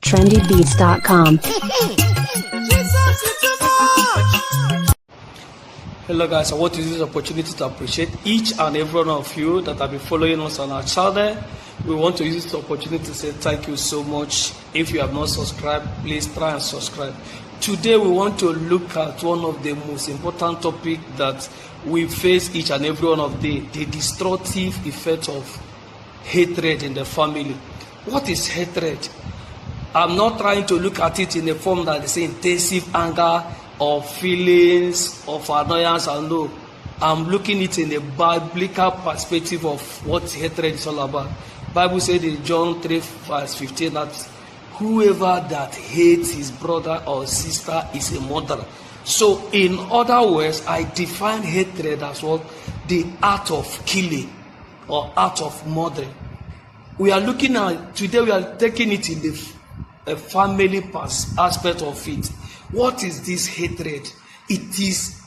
trendybeats.com. Hello guys, I want to use this opportunity to appreciate each and every one of you that have been following us on our channel. We want to use this opportunity to say thank you so much. If you have not subscribed, please try and subscribe. Today we want to look at one of the most important topics that we face each and every one of the destructive effect of hatred in the family. What is hatred? I'm not trying to look at it in a form that is intensive anger or feelings of annoyance. And no, I'm looking at it in a biblical perspective of what hatred is all about. Bible said in John 3 verse 15 that whoever that hates his brother or sister is a murderer. So in other words, I define hatred as what? The art of killing or art of murdering. We are looking at, today we are taking it in the family aspect of it. What is this hatred? It is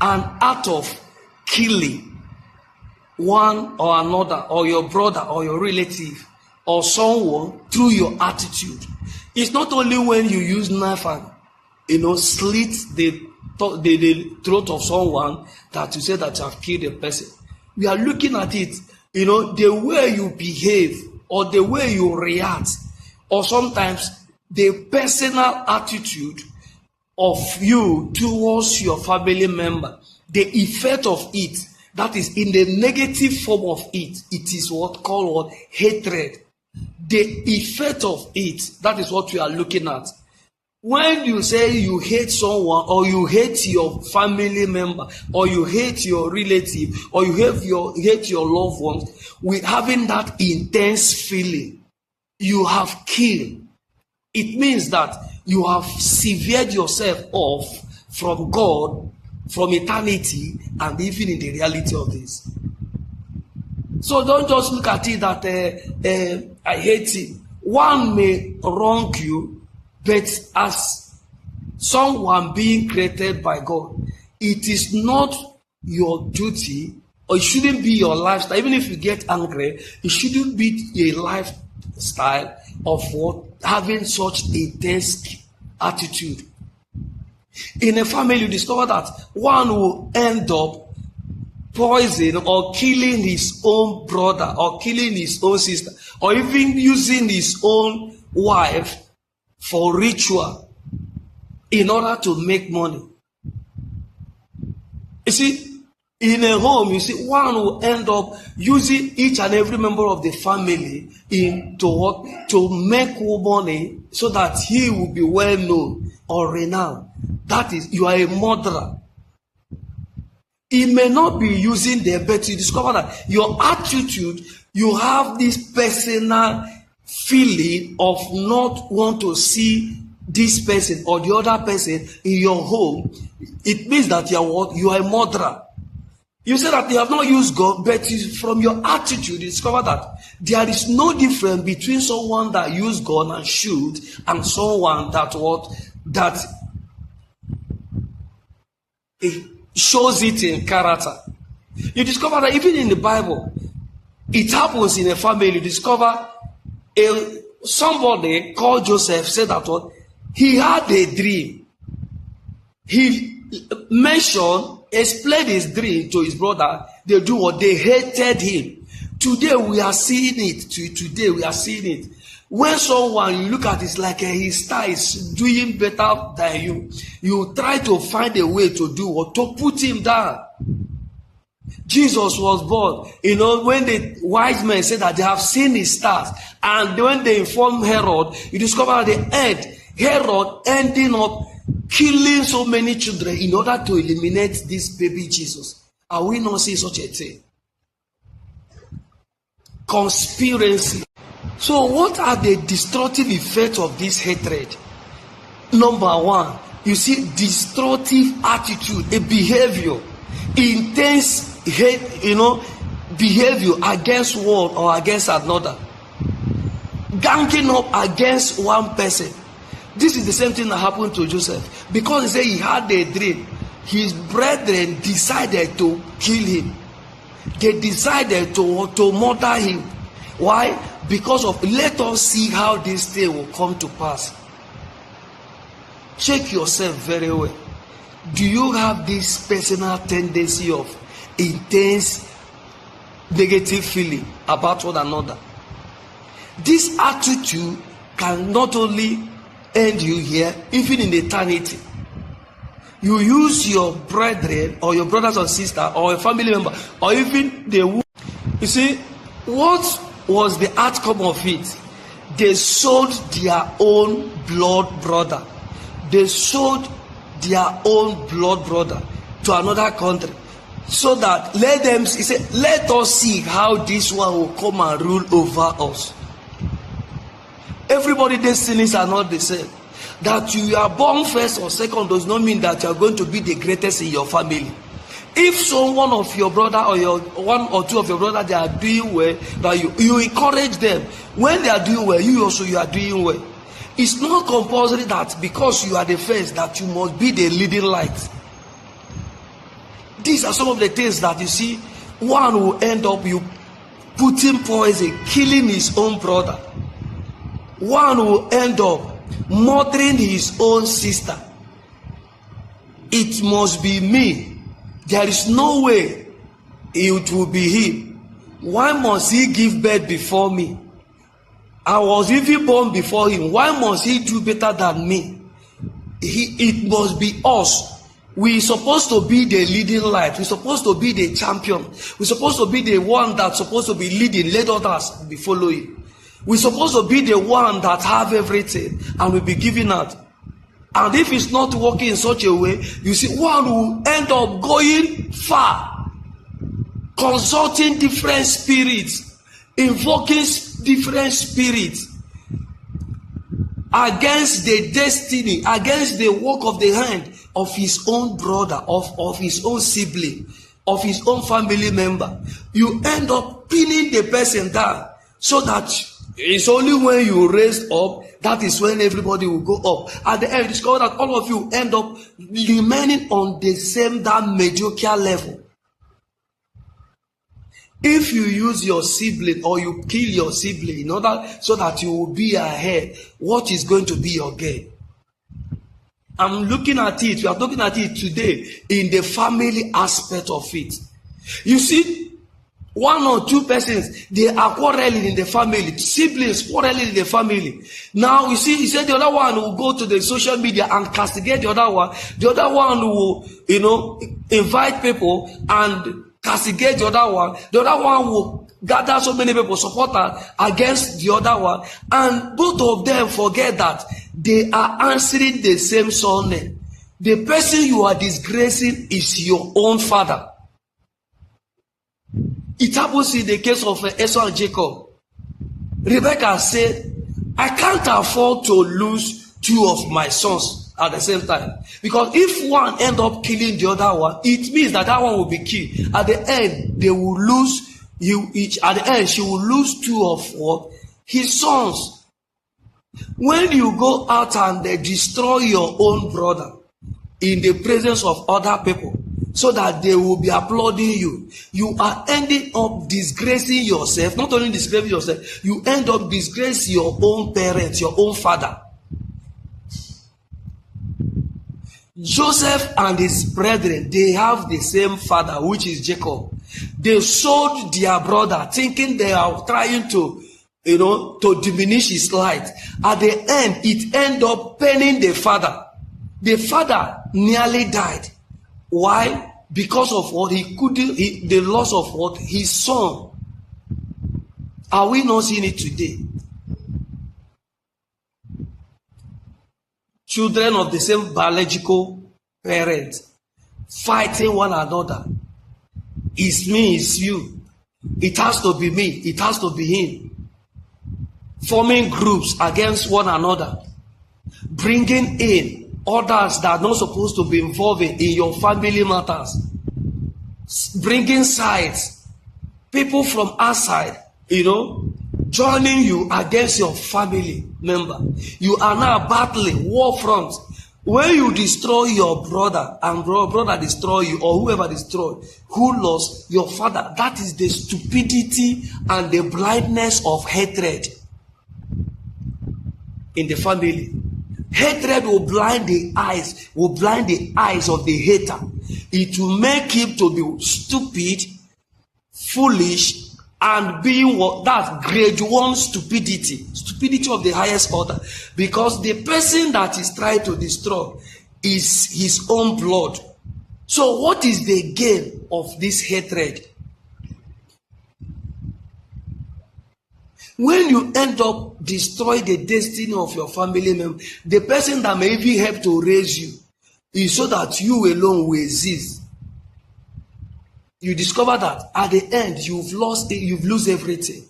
an art of killing one or another, or your brother or your relative or someone through your attitude. It's not only when you use knife and slit the throat of someone that you say that you have killed a person. We are looking at it, the way you behave or the way you react, or sometimes the personal attitude of you towards your family member, the effect of it, that is in the negative form of it, it is what called hatred. The effect of it, that is what we are looking at. When you say you hate someone, or you hate your family member, or you hate your relative, or you hate your loved ones, with having that intense feeling, you have killed. It means that you have severed yourself off from God, from eternity, and even in the reality of this. So don't just look at it that I hate him. One may wrong you, but as someone being created by God, it is not your duty, or it shouldn't be your lifestyle. Even if you get angry, it shouldn't be a lifestyle of what having such intense attitude. In a family, you discover that one will end up poisoning or killing his own brother or killing his own sister, or even using his own wife for ritual in order to make money. You see, in a home, you see, one will end up using each and every member of the family to make money so that he will be well known or renowned. That is, you are a murderer. He may not be using them, but you discover that your attitude, you have this personal feeling of not want to see this person or the other person in your home. It means that you are a murderer. You say that you have not used God, but from your attitude, you discover that there is no difference between someone that used God and shoot and someone that shows it in character. You discover that even in the Bible, it happens in a family. You discover somebody called Joseph said that what he had a dream. He explained his dream to his brother. They do what? They hated him. Today we are seeing it. Today we are seeing it. When someone, you look at it like his star is doing better than you, you try to find a way to do what? To put him down. Jesus was born. When the wise men said that they have seen his stars, and when they informed Herod, you discover at the end, Herod ending up killing so many children in order to eliminate this baby Jesus. Are we not seeing such a thing? Conspiracy. So what are the destructive effects of this hatred? Number one, you see destructive attitude, a behavior, intense hate, behavior against one or against another, ganging up against one person. This is the same thing that happened to Joseph. Because he said he had a dream, his brethren decided to kill him. They decided to murder him. Why? because of, let us see how this thing will come to pass. Check yourself very well. Do you have this personal tendency of intense negative feeling about one another? This attitude can not only end you here, even in eternity. You use your brethren or your brothers or sister or a family member or even the woman. You see, what was the outcome of it? They sold their own blood brother. They sold their own blood brother to another country, so that he said, let us see how this one will come and rule over us. Everybody's destinies are not the same. That you are born first or second does not mean that you are going to be the greatest in your family. If someone of your brother or your one or two of your brother, they are doing well, that you encourage them. When they are doing well, you are doing well. It's not compulsory that because you are the first that you must be the leading light. These are some of the things that you see. One will end up you putting poison, killing his own brother. One will end up murdering his own sister. It must be me. There is no way it will be him. Why must he give birth before me? I was even born before him. Why must he do better than me? It must be us. We're supposed to be the leading light. We're supposed to be the champion. We're supposed to be the one that's supposed to be leading. Let others be following. We're supposed to be the one that have everything and will be giving out. And if it's not working in such a way, you see, one will end up going far, consulting different spirits, invoking different spirits against the destiny, against the work of the hand of his own brother, of his own sibling, of his own family member. You end up pinning the person down, so that it's only when you raise up, that is when everybody will go up. At the end, discover that all of you end up remaining on the same damn mediocre level. If you use your sibling or you kill your sibling in order so that you will be ahead, what is going to be your gain? I'm looking at it, we are talking at it today in the family aspect of it. You see, one or two persons, they are quarreling in the family, siblings quarreling in the family. Now you see, he said the other one will go to the social media and castigate the other one. The other one will, invite people and castigate the other one. The other one will gather so many people, supporters against the other one. And both of them forget that they are answering the same surname. The person you are disgracing is your own father. It happens in the case of Esau and Jacob. Rebecca said, I can't afford to lose two of my sons at the same time. Because if one end up killing the other one, it means that one will be killed. At the end, they will lose you each. At the end, she will lose two of what? His sons. When you go out and destroy your own brother in the presence of other people, so that they will be applauding you, you are ending up disgracing yourself. Not only disgracing yourself, you end up disgracing your own parents, your own father. Joseph and his brethren, they have the same father, which is Jacob. They sold their brother, thinking they are trying to diminish his light. At the end, it ended up paining the father. The father nearly died. Why? Because of what the loss of what? His son. Are we not seeing it today? Children of the same biological parents fighting one another. It's me, it's you. It has to be me, it has to be him. Forming groups against one another. Bringing in others that are not supposed to be involved in your family matters. Bringing sides. People from outside, joining you against your family member. You are now battling war front When you destroy your brother and brother destroy you, or whoever destroy, who lost your father, that is the stupidity and the blindness of hatred in the family. Hatred will blind the eyes of the hater. It will make him to be stupid, foolish, and being what that grade 1 stupidity of the highest order, because the person that is trying to destroy is his own blood. So what is the gain of this hatred? When you end up destroy the destiny of your family member, the person that may even help to raise you, is so that you alone will exist. You discover that at the end you've lost everything.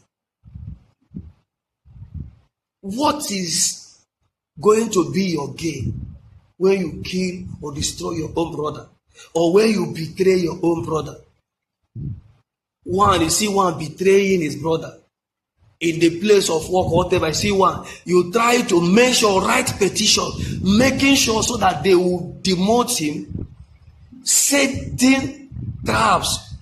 What is going to be your gain when you kill or destroy your own brother, or when you betray your own brother? You see one betraying his brother in the place of work or whatever. I see one, you try to make sure, write petition, making sure so that they will demote him, setting traps,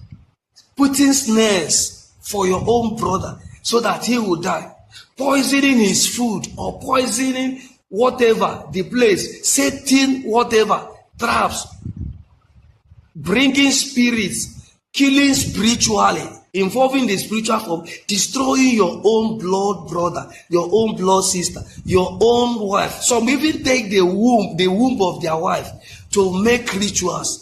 putting snares for your own brother so that he will die, poisoning his food or poisoning whatever the place, setting whatever traps, bringing spirits, killing spiritually, involving the spiritual form, destroying your own blood brother, your own blood sister, your own wife. Some even take the womb of their wife to make rituals.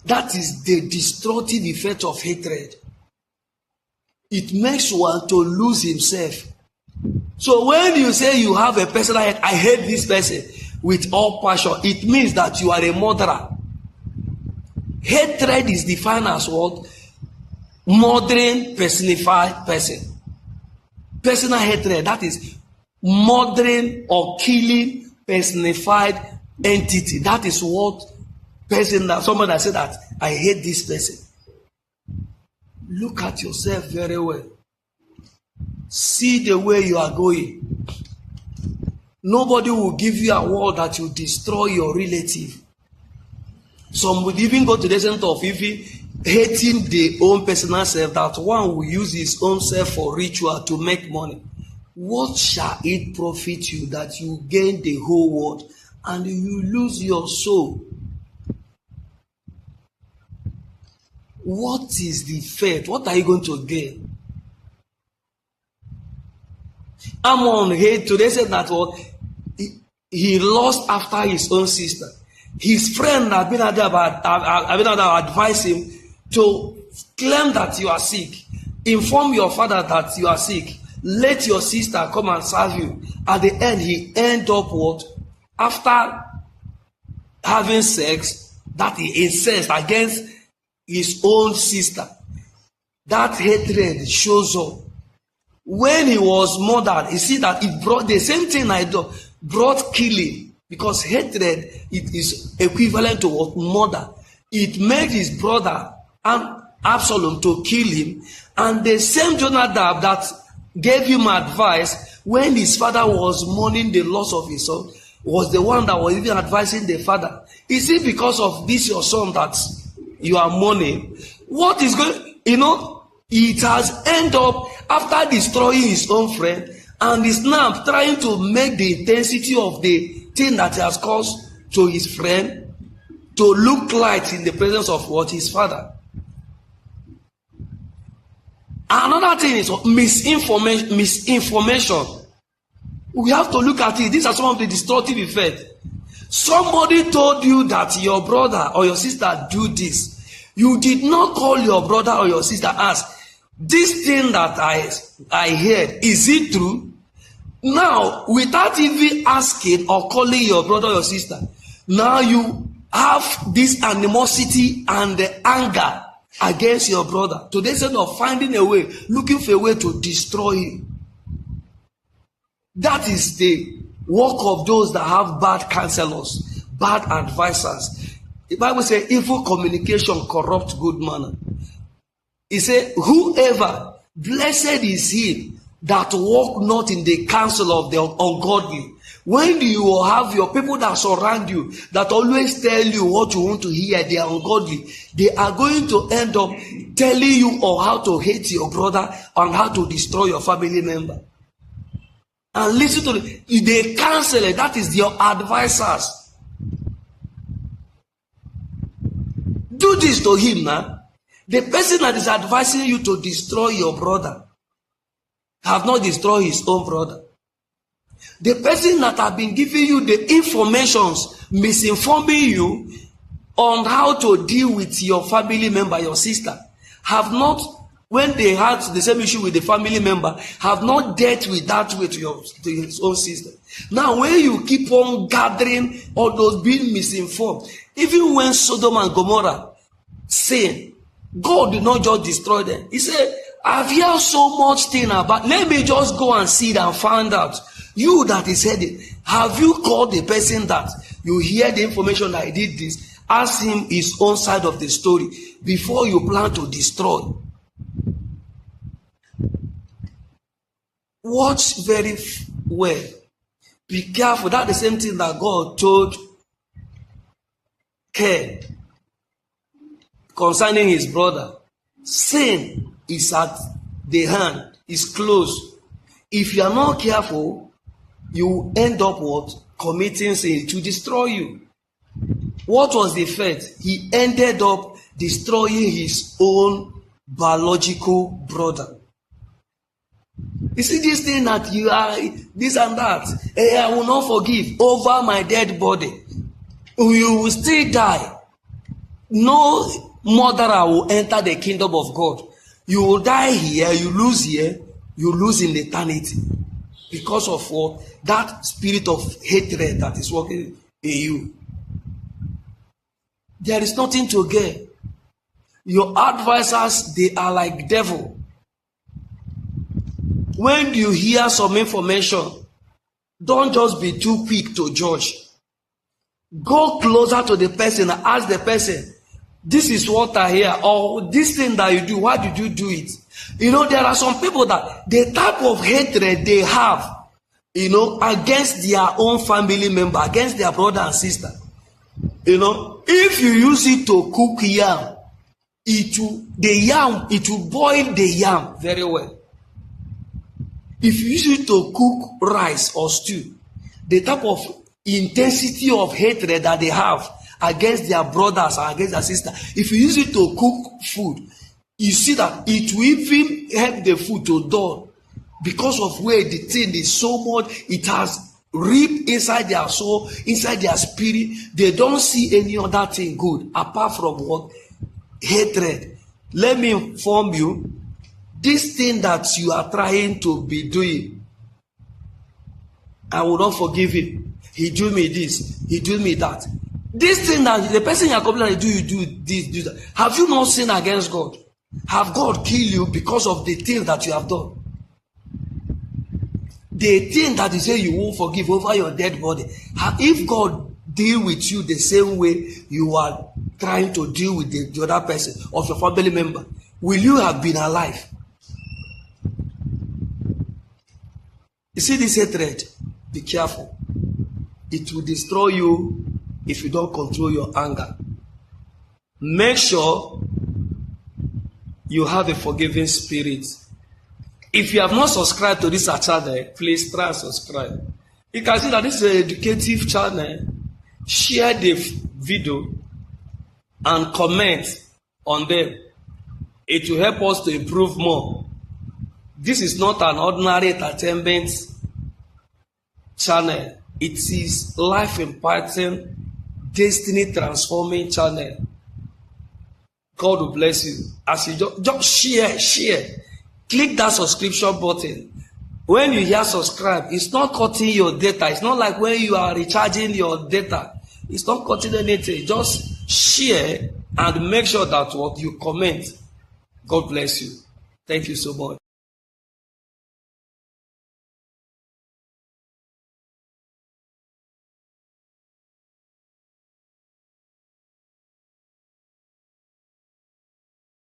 That is the destructive effect of hatred. It makes one to lose himself. So when you say you have a personal hate, I hate this person with all passion, it means that you are a murderer. Hatred is defined as what? Murdering personified person. Personal hatred, that is murdering or killing personified entity. That is what person, that someone that said that I hate this person. Look at yourself very well. See the way you are going. Nobody will give you a word that will destroy your relative. Some would even go to the extent of even hating their own personal self, that one will use his own self for ritual to make money. What shall it profit you that you gain the whole world and you lose your soul? What is the fate? What are you going to gain? Ammon hate today said that what he lost after his own sister. His friend Abinadab advised him to claim that you are sick. Inform your father that you are sick. Let your sister come and serve you. At the end, he ended up what? After having sex, that he incensed against his own sister. That hatred shows up. When he was murdered, you see that it brought the same thing I do, brought killing. Because hatred, it is equivalent to what? Murder. It made his brother Absalom to kill him. And the same Jonadab that gave him advice when his father was mourning the loss of his son was the one that was even advising the father. Is it because of this your son that you are mourning? What is going, it has ended up after destroying his own friend, and is now trying to make the intensity of the thing that he has caused to his friend to look light in the presence of what? His father. Another thing is misinformation. We have to look at it. These are some of the destructive effects. Somebody told you that your brother or your sister do this. You did not call your brother or your sister, ask, this thing that I heard, is it true? Now, without even asking or calling your brother or your sister, now you have this animosity and the anger against your brother, to the extent of finding a way, looking for a way to destroy him. That is the work of those that have bad counselors, bad advisors. The Bible says evil communication corrupts good manner. It says, whoever, blessed is he that walk not in the counsel of the ungodly, When you have your people that surround you, that always tell you what you want to hear, they are ungodly. They are going to end up telling you on how to hate your brother and how to destroy your family member. And listen to them. They cancel it. That is your advisors. Do this to him now. The person that is advising you to destroy your brother have not destroyed his own brother. The person that have been giving you the informations, misinforming you on how to deal with your family member, your sister, have not, when they had the same issue with the family member, have not dealt with that with his own sister. Now, when you keep on gathering all those being misinformed, even when Sodom and Gomorrah sinned, God did not just destroy them. He said, I've heard so much thing about, let me just go and see it and find out. You that is headed, have you called the person that you hear the information that I did this? Ask him his own side of the story before you plan to destroy. Watch very well. Be careful. That's the same thing that God told Cain concerning his brother. Sin is at the hand, is close. If you are not careful, you end up what? Committing sin to destroy you. What was the fate? He ended up destroying his own biological brother. You see this thing that you are, this and that. Hey, I will not forgive over my dead body. You will still die. No murderer will enter the kingdom of God. You will die here, you lose in eternity. Because of what? That spirit of hatred that is working in you. There is nothing to gain. Your advisors, they are like devil. When you hear some information, don't just be too quick to judge. Go closer to the person and ask the person, this is what I hear, or this thing that you do, why did you do it? You know, there are some people that the type of hatred they have, you know, against their own family member, against their brother and sister. You know, if you use it to cook yam, it will boil the yam very well. If you use it to cook rice or stew, the type of intensity of hatred that they have against their brothers or against their sister, if you use it to cook food, you see that it will even help the food to dull because of where the thing is so much, it has ripped inside their soul, inside their spirit. They don't see any other thing good apart from what? Hatred. Let me inform you, this thing that you are trying to be doing, I will not forgive him. He do me this, he do me that. This thing that the person you are complaining, you do this, do that. Have you not sinned against God? Have God killed you because of the things that you have done? The thing that you say you won't forgive over your dead body. If God deal with you the same way you are trying to deal with the other person of your family member, will you have been alive? You see this hatred? Be careful. It will destroy you if you don't control your anger. Make sure you have a forgiving spirit. If you have not subscribed to this channel, please try and subscribe. You can see that this is an educative channel. Share the video and comment on them. It will help us to improve more. This is not an ordinary entertainment channel. It is life imparting, destiny transforming channel. God will bless you. As you just share. Click that subscription button. When you hear subscribe, it's not cutting your data. It's not like when you are recharging your data. It's not cutting anything. Just share and make sure that what you comment. God bless you. Thank you so much.